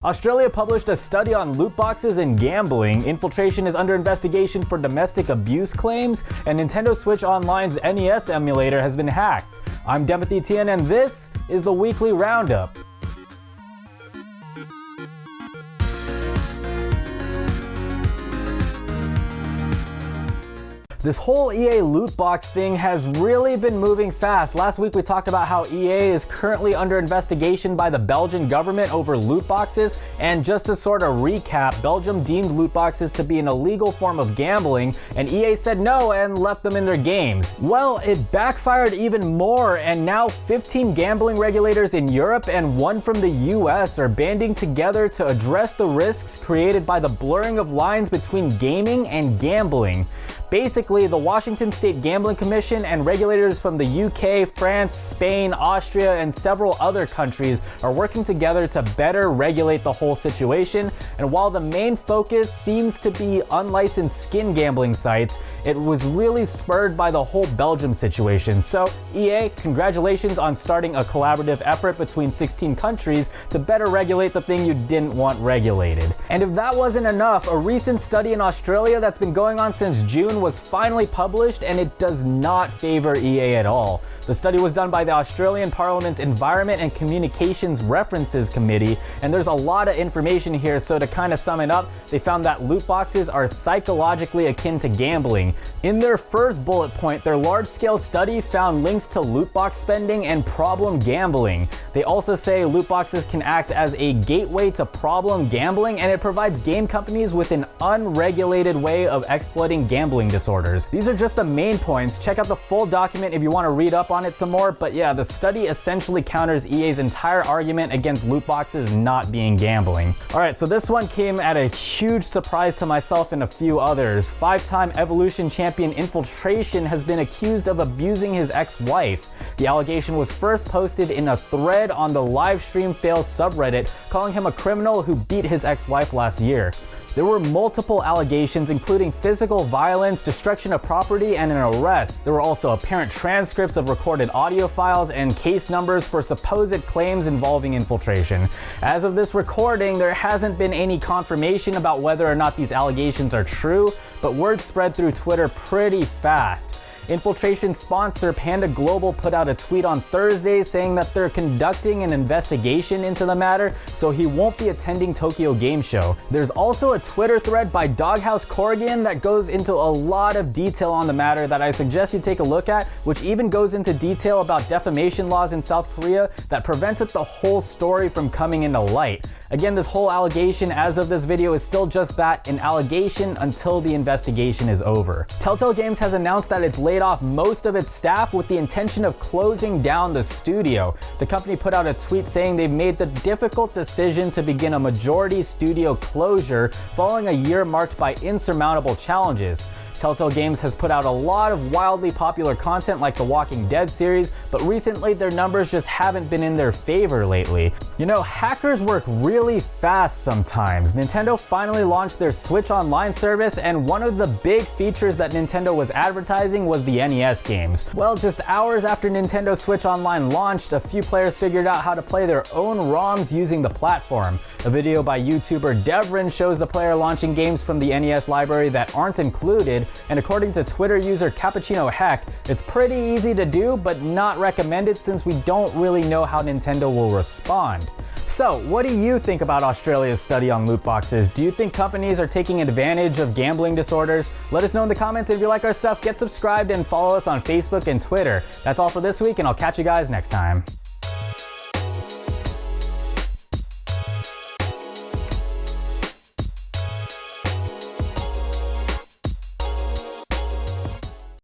Australia published a study on loot boxes and gambling. Infiltration is under investigation for domestic abuse claims, and Nintendo Switch Online's NES emulator has been hacked. I'm Timothy Tien, and this is the weekly Roundup. This whole EA loot box thing has really been moving fast. Last week we talked about how EA is currently under investigation by the Belgian government over loot boxes, and just to sort of recap, Belgium deemed loot boxes to be an illegal form of gambling, and EA said no and left them in their games. Well, it backfired even more, and now 15 gambling regulators in Europe and one from the US are banding together to address the risks created by the blurring of lines between gaming and gambling. Basically, the Washington State Gambling Commission and regulators from the UK, France, Spain, Austria, and several other countries are working together to better regulate the whole situation. And while the main focus seems to be unlicensed skin gambling sites, it was really spurred by the whole Belgium situation. So EA, congratulations on starting a collaborative effort between 16 countries to better regulate the thing you didn't want regulated. And if that wasn't enough, a recent study in Australia that's been going on since June was finally published, and it does not favor EA at all. The study was done by the Australian Parliament's Environment and Communications References Committee, and there's a lot of information here, so to kind of sum it up, they found that loot boxes are psychologically akin to gambling. In their first bullet point, their large-scale study found links to loot box spending and problem gambling. They also say loot boxes can act as a gateway to problem gambling, and it provides game companies with an unregulated way of exploiting gambling disorders. These are just the main points. Check out the full document if you want to read up on it some more, but yeah, the study essentially counters EA's entire argument against loot boxes not being gambling. Alright, so this one came at a huge surprise to myself and a few others. Five-time Evolution champion Infiltration has been accused of abusing his ex-wife. The allegation was first posted in a thread on the Livestream Fails subreddit, calling him a criminal who beat his ex-wife last year. There were multiple allegations, including physical violence, destruction of property, and an arrest. There were also apparent transcripts of recorded audio files and case numbers for supposed claims involving Infiltration. As of this recording, there hasn't been any confirmation about whether or not these allegations are true, but word spread through Twitter pretty fast. Infiltration sponsor Panda Global put out a tweet on Thursday saying that they're conducting an investigation into the matter, so he won't be attending Tokyo Game Show. There's also a Twitter thread by Doghouse Corrigan that goes into a lot of detail on the matter that I suggest you take a look at, which even goes into detail about defamation laws in South Korea that prevented the whole story from coming into light. Again, this whole allegation as of this video is still just that, an allegation until the investigation is over. Telltale Games has announced that it's laid off most of its staff with the intention of closing down the studio. The company put out a tweet saying they've made the difficult decision to begin a majority studio closure following a year marked by insurmountable challenges. Telltale Games has put out a lot of wildly popular content like the Walking Dead series, but recently their numbers just haven't been in their favor lately. You know, hackers work really fast sometimes. Nintendo finally launched their Switch Online service, and one of the big features that Nintendo was advertising was the NES games. Well, just hours after Nintendo Switch Online launched, a few players figured out how to play their own ROMs using the platform. A video by YouTuber Devrin shows the player launching games from the NES library that aren't included, and according to Twitter user Cappuccino Heck, it's pretty easy to do, but not recommended since we don't really know how Nintendo will respond. So, what do you think about Australia's study on loot boxes? Do you think companies are taking advantage of gambling disorders? Let us know in the comments. If you like our stuff, get subscribed and follow us on Facebook and Twitter. That's all for this week, and I'll catch you guys next time.